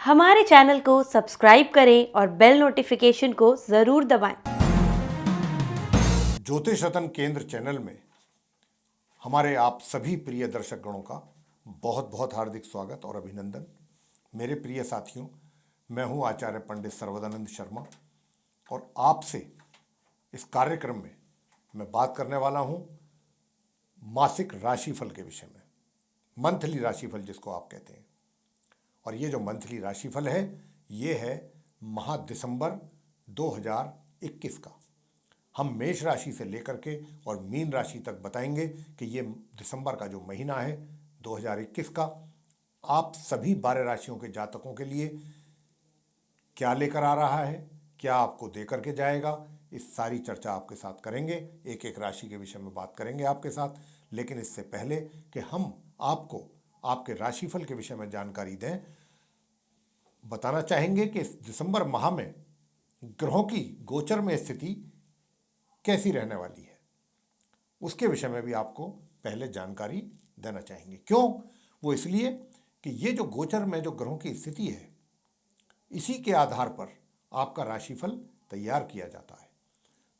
हमारे चैनल को सब्सक्राइब करें और बेल नोटिफिकेशन को जरूर दबाएं। ज्योतिष रत्न केंद्र चैनल में हमारे आप सभी प्रिय दर्शक गणों का बहुत बहुत हार्दिक स्वागत और अभिनंदन। मेरे प्रिय साथियों, मैं हूं आचार्य पंडित सर्वदानंद शर्मा और आपसे इस कार्यक्रम में मैं बात करने वाला हूं मासिक राशिफल के विषय में, मंथली राशिफल जिसको आप कहते हैं। और ये जो मंथली राशिफल है ये है माह दिसंबर 2021 का। हम मेष राशि से लेकर के और मीन राशि तक बताएंगे कि ये दिसंबर का जो महीना है 2021 का आप सभी 12 राशियों के जातकों के लिए क्या लेकर आ रहा है, क्या आपको दे करके जाएगा, इस सारी चर्चा आपके साथ करेंगे। एक एक राशि के विषय में बात करेंगे आपके साथ। लेकिन इससे पहले कि हम आपको आपके राशिफल के विषय में जानकारी दें, बताना चाहेंगे कि इस दिसंबर माह में ग्रहों की गोचर में स्थिति कैसी रहने वाली है, उसके विषय में भी आपको पहले जानकारी देना चाहेंगे। क्यों? वो इसलिए कि ये जो गोचर में जो ग्रहों की स्थिति है, इसी के आधार पर आपका राशिफल तैयार किया जाता है।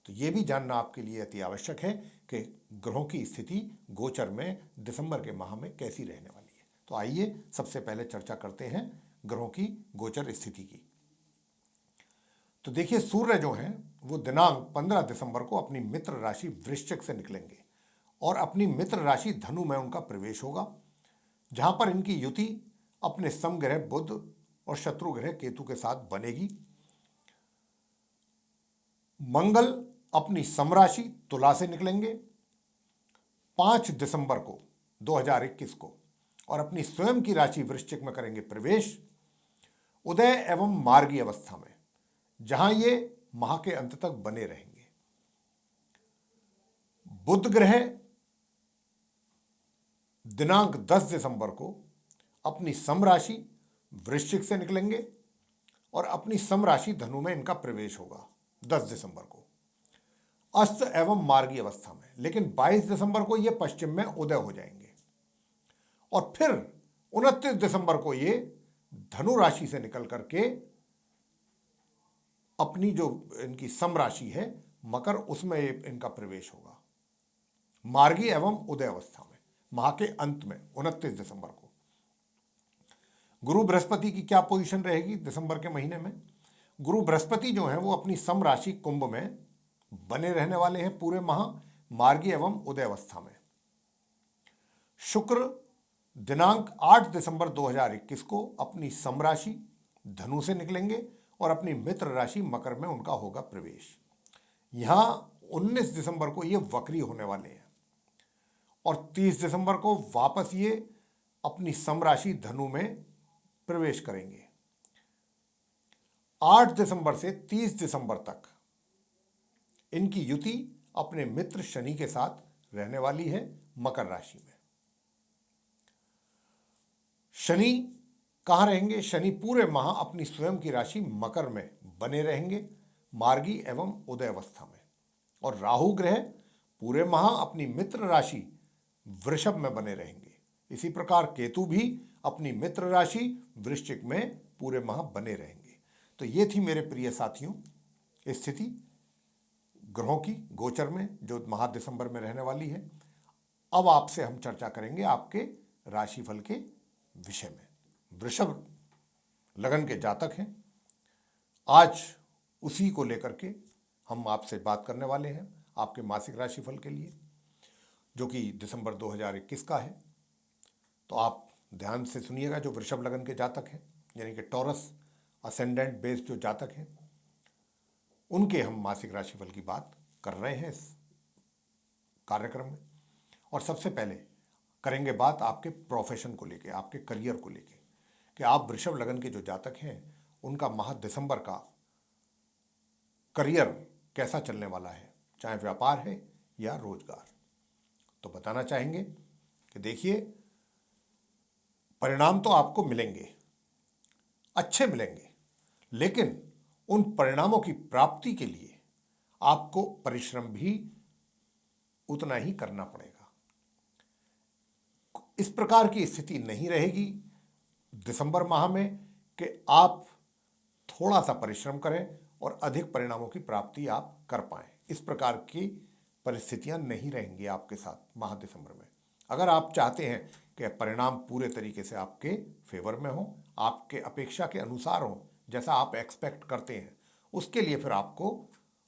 तो ये भी जानना आपके लिए अति आवश्यक है कि ग्रहों की स्थिति गोचर में दिसंबर के माह में कैसी रहने वाली है। तो आइए सबसे पहले चर्चा करते हैं ग्रहों की गोचर स्थिति की। तो देखिए, सूर्य जो हैं वो दिनांक 15 दिसंबर को अपनी मित्र राशि वृश्चिक से निकलेंगे और अपनी मित्र राशि धनु में उनका प्रवेश होगा, जहां पर इनकी युति अपने समग्रह बुध और शत्रु ग्रह केतु के साथ बनेगी। मंगल अपनी समराशि तुला से निकलेंगे 5 दिसंबर को 2021 को और अपनी स्वयं की राशि वृश्चिक में करेंगे प्रवेश, उदय एवं मार्गी अवस्था में, जहां ये माह के अंत तक बने रहेंगे। बुध ग्रह दिनांक 10 दिसंबर को अपनी समराशि वृश्चिक से निकलेंगे और अपनी समराशि धनु में इनका प्रवेश होगा 10 दिसंबर को अस्त एवं मार्गी अवस्था में। लेकिन 22 दिसंबर को ये पश्चिम में उदय हो जाएंगे और फिर 29 दिसंबर को ये धनु राशि से निकल करके अपनी जो इनकी समराशि है मकर, उसमें इनका प्रवेश होगा मार्गी एवं उदय अवस्था में माह के अंत में 29 दिसंबर को। गुरु बृहस्पति की क्या पोजीशन रहेगी दिसंबर के महीने में? गुरु बृहस्पति जो है वो अपनी समराशि कुंभ में बने रहने वाले हैं पूरे माह मार्गी एवं उदय अवस्था में। शुक्र दिनांक 8 दिसंबर 2021 को अपनी समराशि धनु से निकलेंगे और अपनी मित्र राशि मकर में उनका होगा प्रवेश। यहां 19 दिसंबर को ये वक्री होने वाले हैं और 30 दिसंबर को वापस ये अपनी समराशि धनु में प्रवेश करेंगे। 8 दिसंबर से 30 दिसंबर तक इनकी युति अपने मित्र शनि के साथ रहने वाली है मकर राशि में। शनि कहाँ रहेंगे? शनि पूरे माह अपनी स्वयं की राशि मकर में बने रहेंगे मार्गी एवं उदय अवस्था में। और राहु ग्रह पूरे माह अपनी मित्र राशि वृषभ में बने रहेंगे। इसी प्रकार केतु भी अपनी मित्र राशि वृश्चिक में पूरे माह बने रहेंगे। तो ये थी मेरे प्रिय साथियों स्थिति ग्रहों की गोचर में जो माह दिसंबर में रहने वाली है। अब आपसे हम चर्चा करेंगे आपके राशिफल के विषय में। वृषभ लगन के जातक हैं, आज उसी को लेकर के हम आपसे बात करने वाले हैं आपके मासिक राशिफल के लिए, जो कि दिसंबर 2021 का है। तो आप ध्यान से सुनिएगा। जो वृषभ लगन के जातक हैं, यानी कि टॉरस असेंडेंट बेस्ड जो जातक हैं, उनके हम मासिक राशिफल की बात कर रहे हैं इस कार्यक्रम में। और सबसे पहले करेंगे बात आपके प्रोफेशन को लेके, आपके करियर को लेके, कि आप वृषभ लगन के जो जातक हैं उनका माह दिसंबर का करियर कैसा चलने वाला है, चाहे व्यापार है या रोजगार। तो बताना चाहेंगे कि देखिए, परिणाम तो आपको मिलेंगे, अच्छे मिलेंगे, लेकिन उन परिणामों की प्राप्ति के लिए आपको परिश्रम भी उतना ही करना पड़ेगा। इस प्रकार की स्थिति नहीं रहेगी दिसंबर माह में कि आप थोड़ा सा परिश्रम करें और अधिक परिणामों की प्राप्ति आप कर पाएं। इस प्रकार की परिस्थितियां नहीं रहेंगी आपके साथ माह दिसंबर में। अगर आप चाहते हैं कि परिणाम पूरे तरीके से आपके फेवर में हो, आपके अपेक्षा के अनुसार हो, जैसा आप एक्सपेक्ट करते हैं, उसके लिए फिर आपको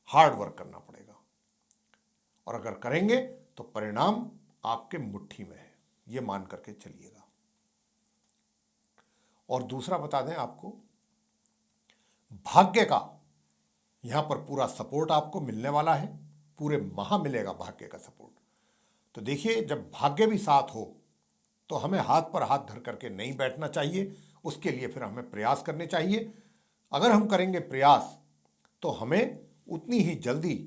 हार्ड वर्क करना पड़ेगा। और अगर करेंगे तो परिणाम आपके मुट्ठी में है, ये मान करके चलिएगा। और दूसरा बता दें आपको, भाग्य का यहां पर पूरा सपोर्ट आपको मिलने वाला है, पूरे माह मिलेगा भाग्य का सपोर्ट। तो देखिए, जब भाग्य भी साथ हो तो हमें हाथ पर हाथ धर करके नहीं बैठना चाहिए, उसके लिए फिर हमें प्रयास करने चाहिए। अगर हम करेंगे प्रयास तो हमें उतनी ही जल्दी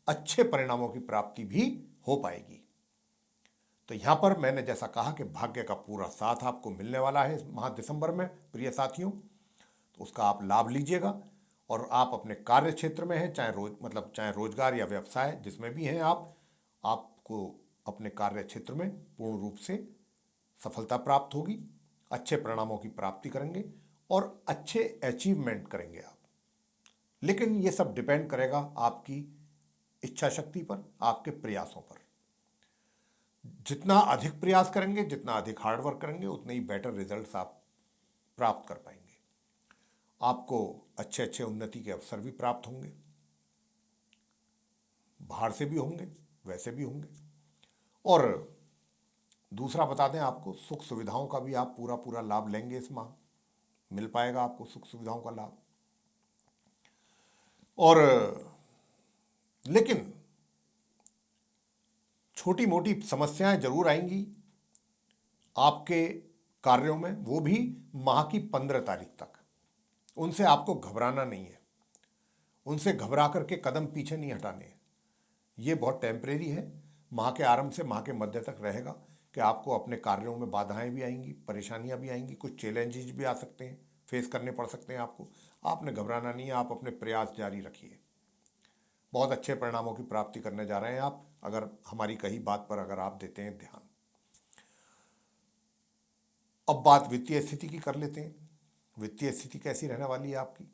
अच्छे परिणामों की प्राप्ति भी हो पाएगी। तो यहां पर मैंने जैसा कहा कि भाग्य का पूरा साथ आपको मिलने वाला है इस माह दिसंबर में प्रिय साथियों, तो उसका आप लाभ लीजिएगा। और आप अपने कार्य क्षेत्र में हैं, चाहे रोजगार या व्यवसाय जिसमें भी हैं आपको अपने कार्य क्षेत्र में पूर्ण रूप से सफलता प्राप्त होगी, अच्छे परिणामों की प्राप्ति करेंगे और अच्छे अचीवमेंट करेंगे आप। लेकिन ये सब डिपेंड करेगा आपकी इच्छा शक्ति पर, आपके प्रयासों पर। जितना अधिक प्रयास करेंगे, जितना अधिक हार्डवर्क करेंगे, उतने ही बेटर रिजल्ट्स आप प्राप्त कर पाएंगे। आपको अच्छे अच्छे उन्नति के अवसर भी प्राप्त होंगे, बाहर से भी होंगे, वैसे भी होंगे। और दूसरा बता दें आपको, सुख सुविधाओं का भी आप पूरा पूरा लाभ लेंगे इस माह, मिल पाएगा आपको सुख सुविधाओं का लाभ। और लेकिन छोटी मोटी समस्याएं जरूर आएंगी आपके कार्यों में, वो भी माह की 15 तारीख तक। उनसे आपको घबराना नहीं है, उनसे घबरा करके कदम पीछे नहीं हटाने हैं। ये बहुत टेम्परेरी है, माह के आरंभ से माह के मध्य तक रहेगा कि आपको अपने कार्यों में बाधाएं भी आएंगी, परेशानियां भी आएंगी, कुछ चैलेंजेस भी आ सकते हैं, फेस करने पड़ सकते हैं आपको। आपने घबराना नहीं है, आप अपने प्रयास जारी रखिए। बहुत अच्छे परिणामों की प्राप्ति करने जा रहे हैं आप, अगर हमारी कही बात पर अगर आप देते हैं ध्यान। अब बात वित्तीय स्थिति की कर लेते हैं। वित्तीय स्थिति कैसी रहने वाली है आपकी?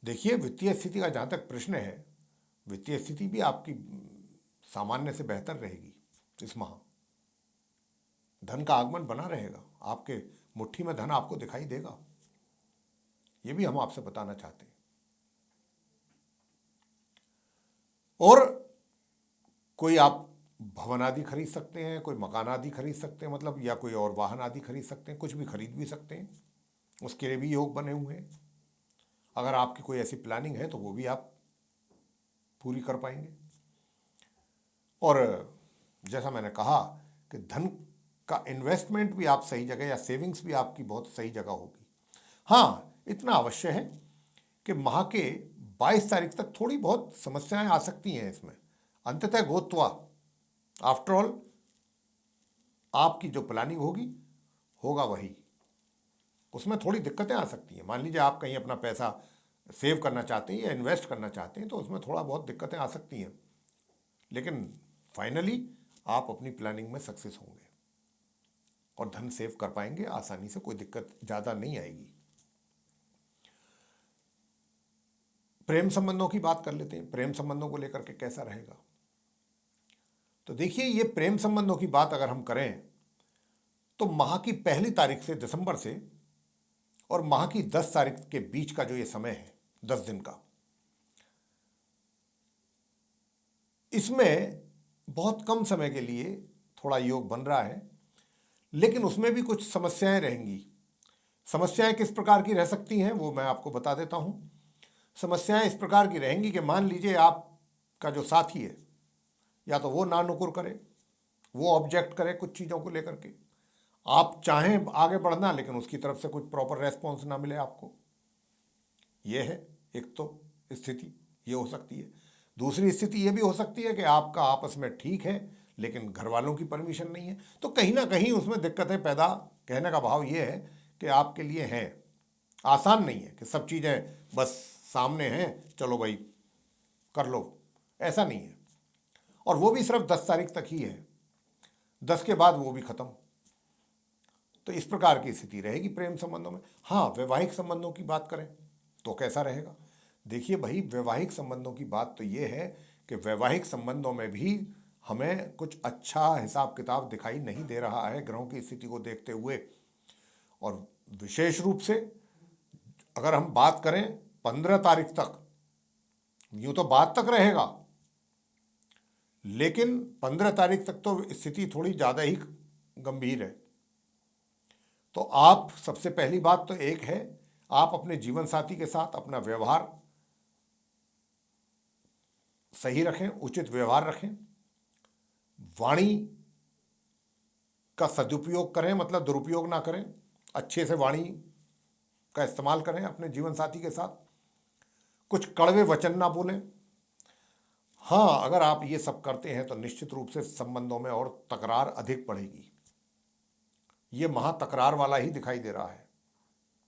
देखिए, वित्तीय स्थिति का जहां तक प्रश्न है, वित्तीय स्थिति भी आपकी सामान्य से बेहतर रहेगी इस माह। धन का आगमन बना रहेगा, आपके मुट्ठी में धन आपको दिखाई देगा, ये भी हम आपसे बताना चाहते हैं। और कोई आप भवन आदि खरीद सकते हैं, कोई मकान आदि खरीद सकते हैं, मतलब, या कोई और वाहन आदि खरीद सकते हैं, कुछ भी खरीद भी सकते हैं, उसके लिए भी योग बने हुए हैं। अगर आपकी कोई ऐसी प्लानिंग है तो वो भी आप पूरी कर पाएंगे। और जैसा मैंने कहा कि धन का इन्वेस्टमेंट भी आप सही जगह, या सेविंग्स भी आपकी बहुत सही जगह होगी। हाँ, इतना अवश्य है कि माह के 22 तारीख तक थोड़ी बहुत समस्याएं आ सकती हैं इसमें। अंततः गोत्वा, आफ्टर ऑल, आपकी जो प्लानिंग होगा वही, उसमें थोड़ी दिक्कतें आ सकती हैं। मान लीजिए आप कहीं अपना पैसा सेव करना चाहते हैं या इन्वेस्ट करना चाहते हैं, तो उसमें थोड़ा बहुत दिक्कतें आ सकती हैं, लेकिन फाइनली आप अपनी प्लानिंग में सक्सेस होंगे और धन सेव कर पाएंगे आसानी से, कोई दिक्कत ज़्यादा नहीं आएगी। प्रेम संबंधों की बात कर लेते हैं। प्रेम संबंधों को लेकर के कैसा रहेगा? तो देखिए, ये प्रेम संबंधों की बात अगर हम करें तो माह की 1 तारीख से, दिसंबर से, और माह की 10 तारीख के बीच का जो ये समय है, 10 दिन का, इसमें बहुत कम समय के लिए थोड़ा योग बन रहा है, लेकिन उसमें भी कुछ समस्याएं रहेंगी। समस्याएं किस प्रकार की रह सकती हैं वो मैं आपको बता देता हूं। समस्याएं इस प्रकार की रहेंगी कि मान लीजिए आपका जो साथी है, या तो वो ना नुकुर करे, वो ऑब्जेक्ट करे कुछ चीज़ों को लेकर के, आप चाहें आगे बढ़ना लेकिन उसकी तरफ से कुछ प्रॉपर रेस्पॉन्स ना मिले आपको। ये है एक तो स्थिति, ये हो सकती है। दूसरी स्थिति ये भी हो सकती है कि आपका आपस में ठीक है लेकिन घर वालों की परमिशन नहीं है, तो कहीं ना कहीं उसमें दिक्कतें पैदा, कहने का भाव ये है कि आपके लिए हैं, आसान नहीं है कि सब चीज़ें बस सामने हैं, चलो भाई कर लो, ऐसा नहीं है। और वो भी सिर्फ 10 तारीख तक ही है, 10 के बाद वो भी ख़त्म। तो इस प्रकार की स्थिति रहेगी प्रेम संबंधों में। हाँ, वैवाहिक संबंधों की बात करें तो कैसा रहेगा? देखिए भाई, वैवाहिक संबंधों की बात तो ये है कि वैवाहिक संबंधों में भी हमें कुछ अच्छा हिसाब किताब दिखाई नहीं दे रहा है ग्रहों की स्थिति को देखते हुए। और विशेष रूप से अगर हम बात करें 15 तारीख तक, यूं तो बाद तक रहेगा, लेकिन 15 तारीख तक तो स्थिति थोड़ी ज़्यादा ही गंभीर है। तो आप सबसे पहली बात तो एक है, आप अपने जीवन साथी के साथ अपना व्यवहार सही रखें, उचित व्यवहार रखें, वाणी का सदुपयोग करें, मतलब दुरुपयोग ना करें, अच्छे से वाणी का इस्तेमाल करें अपने जीवन साथी के साथ, कुछ कड़वे वचन ना बोलें। हाँ, अगर आप ये सब करते हैं तो निश्चित रूप से संबंधों में और तकरार अधिक बढ़ेगी। ये महा तकरार वाला ही दिखाई दे रहा है,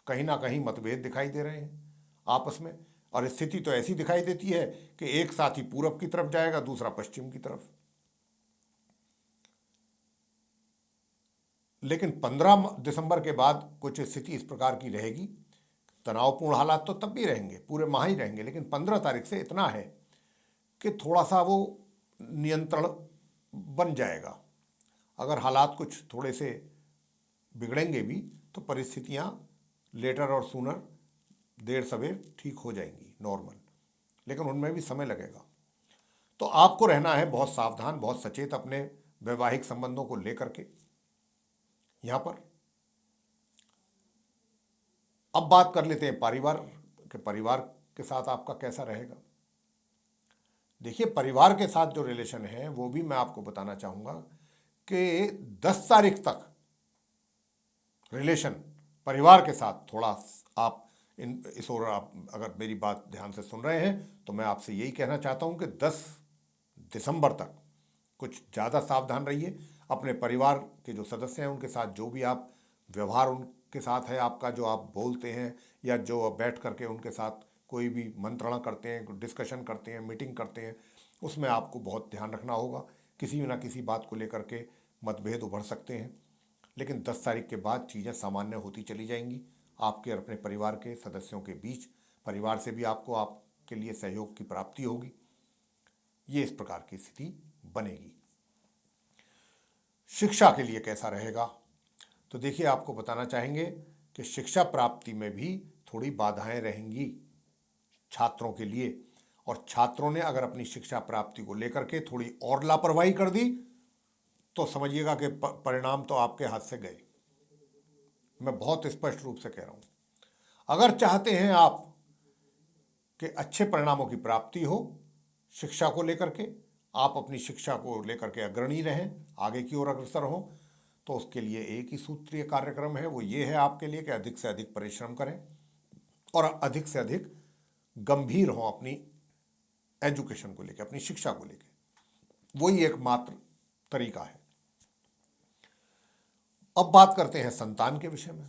कहीं ना कहीं मतभेद दिखाई दे रहे हैं आपस में। और स्थिति तो ऐसी दिखाई देती है कि एक साथी पूरब की तरफ जाएगा, दूसरा पश्चिम की तरफ। लेकिन 15 दिसंबर के बाद कुछ स्थिति इस प्रकार की रहेगी, तनावपूर्ण हालात तो तब भी रहेंगे, पूरे माह ही रहेंगे, लेकिन 15 तारीख से इतना है कि थोड़ा सा वो नियंत्रण बन जाएगा। अगर हालात कुछ थोड़े से बिगड़ेंगे भी तो परिस्थितियां लेटर और सूनर, देर सवेर ठीक हो जाएंगी नॉर्मल, लेकिन उनमें भी समय लगेगा। तो आपको रहना है बहुत सावधान, बहुत सचेत अपने वैवाहिक संबंधों को लेकर के। यहां पर अब बात कर लेते हैं परिवार के साथ आपका कैसा रहेगा। देखिए, परिवार के साथ जो रिलेशन है वो भी मैं आपको बताना चाहूंगा कि 10 तारीख तक रिलेशन परिवार के साथ थोड़ा आप इस ओर, आप अगर मेरी बात ध्यान से सुन रहे हैं तो मैं आपसे यही कहना चाहता हूं कि 10 दिसंबर तक कुछ ज़्यादा सावधान रहिए। अपने परिवार के जो सदस्य हैं उनके साथ जो भी आप व्यवहार उनके साथ है आपका, जो आप बोलते हैं या जो बैठ करके उनके साथ कोई भी मंत्रणा करते हैं, डिस्कशन करते हैं, मीटिंग करते हैं, उसमें आपको बहुत ध्यान रखना होगा। किसी न किसी बात को लेकर के मतभेद उभर सकते हैं, लेकिन 10 तारीख के बाद चीज़ें सामान्य होती चली जाएंगी आपके और अपने परिवार के सदस्यों के बीच। परिवार से भी आपको आपके लिए सहयोग की प्राप्ति होगी। ये इस प्रकार की स्थिति बनेगी। शिक्षा के लिए कैसा रहेगा? तो देखिए, आपको बताना चाहेंगे कि शिक्षा प्राप्ति में भी थोड़ी बाधाएं रहेंगी छात्रों के लिए। और छात्रों ने अगर अपनी शिक्षा प्राप्ति को लेकर के थोड़ी और लापरवाही कर दी तो समझिएगा कि परिणाम तो आपके हाथ से गए। मैं बहुत स्पष्ट रूप से कह रहा हूं। अगर चाहते हैं आप कि अच्छे परिणामों की प्राप्ति हो शिक्षा को लेकर के, आप अपनी शिक्षा को लेकर के अग्रणी रहें, आगे की ओर अग्रसर हों, तो उसके लिए एक ही सूत्रीय कार्यक्रम है। वो ये है आपके लिए कि अधिक से अधिक परिश्रम करें और अधिक से अधिक गंभीर हों अपनी एजुकेशन को लेकर, अपनी शिक्षा को लेकर। वही एकमात्र तरीका है। अब बात करते हैं संतान के विषय में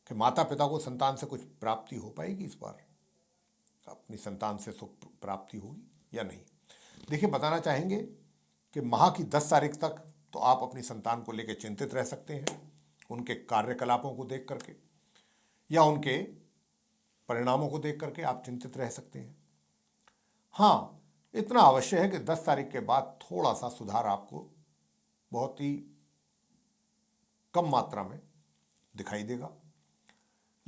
कि माता पिता को संतान से कुछ प्राप्ति हो पाएगी इस बार, अपनी संतान से सुख प्राप्ति होगी या नहीं। देखिए, बताना चाहेंगे कि माह की 10 तारीख तक तो आप अपनी संतान को लेकर चिंतित रह सकते हैं, उनके कार्यकलापों को देख करके या उनके परिणामों को देख करके आप चिंतित रह सकते हैं। हाँ, इतना अवश्य है कि 10 तारीख के बाद थोड़ा सा सुधार आपको बहुत ही कम मात्रा में दिखाई देगा,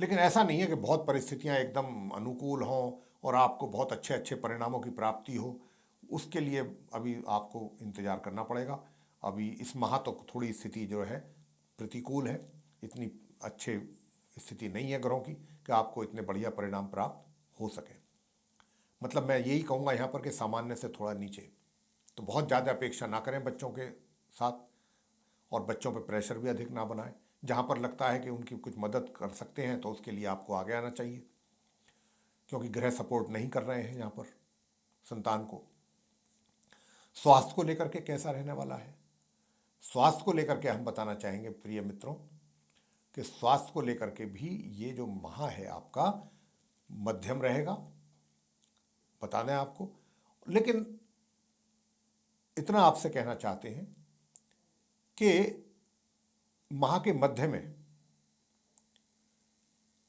लेकिन ऐसा नहीं है कि बहुत परिस्थितियां एकदम अनुकूल हों और आपको बहुत अच्छे अच्छे परिणामों की प्राप्ति हो। उसके लिए अभी आपको इंतज़ार करना पड़ेगा। अभी इस माह तो थोड़ी स्थिति जो है प्रतिकूल है, इतनी अच्छी स्थिति नहीं है ग्रहों की कि आपको इतने बढ़िया परिणाम प्राप्त हो सके। मतलब मैं यही कहूँगा यहाँ पर कि सामान्य से थोड़ा नीचे। तो बहुत ज़्यादा अपेक्षा ना करें बच्चों के साथ, और बच्चों पर प्रेशर भी अधिक ना बनाएं। जहाँ पर लगता है कि उनकी कुछ मदद कर सकते हैं तो उसके लिए आपको आगे आना चाहिए, क्योंकि ग्रह सपोर्ट नहीं कर रहे हैं यहाँ पर संतान को। स्वास्थ्य को लेकर के कैसा रहने वाला है? स्वास्थ्य को लेकर के हम बताना चाहेंगे प्रिय मित्रों कि स्वास्थ्य को लेकर के भी ये जो माह है आपका मध्यम रहेगा, बता दें आपको। लेकिन इतना आपसे कहना चाहते हैं कि माह के मध्य में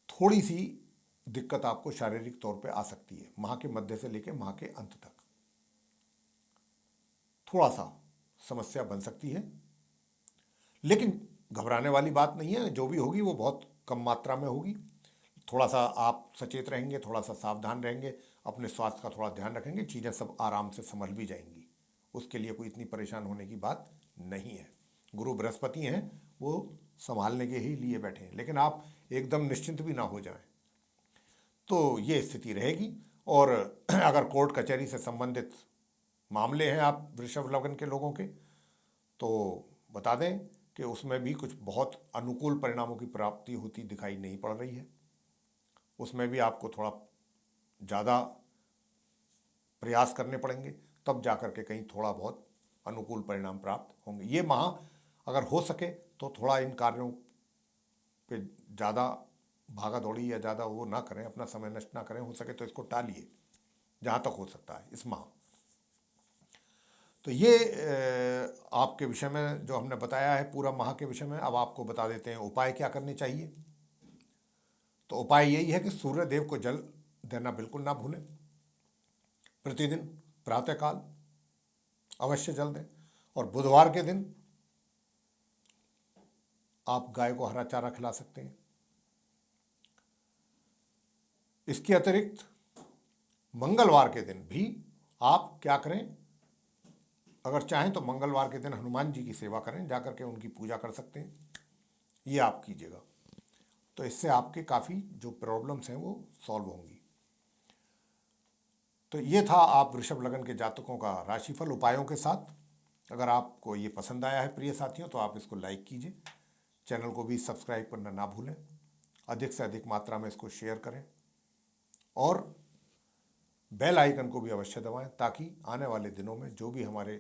थोड़ी सी दिक्कत आपको शारीरिक तौर पे आ सकती है। माह के मध्य से लेकर माह के अंत तक थोड़ा सा समस्या बन सकती है, लेकिन घबराने वाली बात नहीं है। जो भी होगी वो बहुत कम मात्रा में होगी। थोड़ा सा आप सचेत रहेंगे, थोड़ा सा सावधान रहेंगे, अपने स्वास्थ्य का थोड़ा ध्यान रखेंगे, चीज़ें सब आराम से संभल भी जाएंगी। उसके लिए कोई इतनी परेशान होने की बात नहीं है। गुरु बृहस्पति हैं, वो संभालने के ही लिए बैठे हैं, लेकिन आप एकदम निश्चिंत भी ना हो जाएं। तो ये स्थिति रहेगी। और अगर कोर्ट कचहरी से संबंधित मामले हैं आप वृषभ लग्न के लोगों के, तो बता दें कि उसमें भी कुछ बहुत अनुकूल परिणामों की प्राप्ति होती दिखाई नहीं पड़ रही है। उसमें भी आपको थोड़ा ज़्यादा प्रयास करने पड़ेंगे, तब जाकर के कहीं थोड़ा बहुत अनुकूल परिणाम प्राप्त होंगे। ये माह अगर हो सके तो थोड़ा इन कार्यों पे ज़्यादा भागा दौड़ी या ज़्यादा वो ना करें, अपना समय नष्ट ना करें। हो सके तो इसको टालिए जहाँ तक हो सकता है इस माह। तो ये आपके विषय में जो हमने बताया है पूरा माह के विषय में। अब आपको बता देते हैं उपाय क्या करने चाहिए। तो उपाय यही है कि सूर्य देव को जल देना बिल्कुल ना भूलें। प्रतिदिन प्रातःकाल अवश्य जल दें। और बुधवार के दिन आप गाय को हरा चारा खिला सकते हैं। इसके अतिरिक्त मंगलवार के दिन भी आप क्या करें, अगर चाहें तो मंगलवार के दिन हनुमान जी की सेवा करें, जाकर के उनकी पूजा कर सकते हैं। ये आप कीजिएगा, तो इससे आपके काफ़ी जो प्रॉब्लम्स हैं वो सॉल्व होंगी। तो ये था आप वृषभ लग्न के जातकों का राशिफल उपायों के साथ। अगर आपको ये पसंद आया है प्रिय साथियों, तो आप इसको लाइक कीजिए, चैनल को भी सब्सक्राइब करना ना भूलें, अधिक से अधिक मात्रा में इसको शेयर करें और बेल आइकन को भी अवश्य दबाएं, ताकि आने वाले दिनों में जो भी हमारे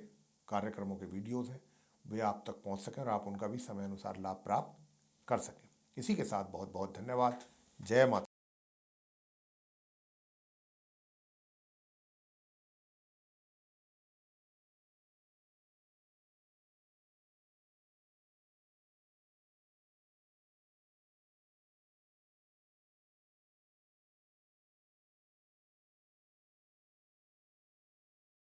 कार्यक्रमों के वीडियोज़ हैं वे आप तक पहुंच सकें और आप उनका भी समय अनुसार लाभ प्राप्त कर सकें। इसी के साथ बहुत बहुत धन्यवाद। जय माता।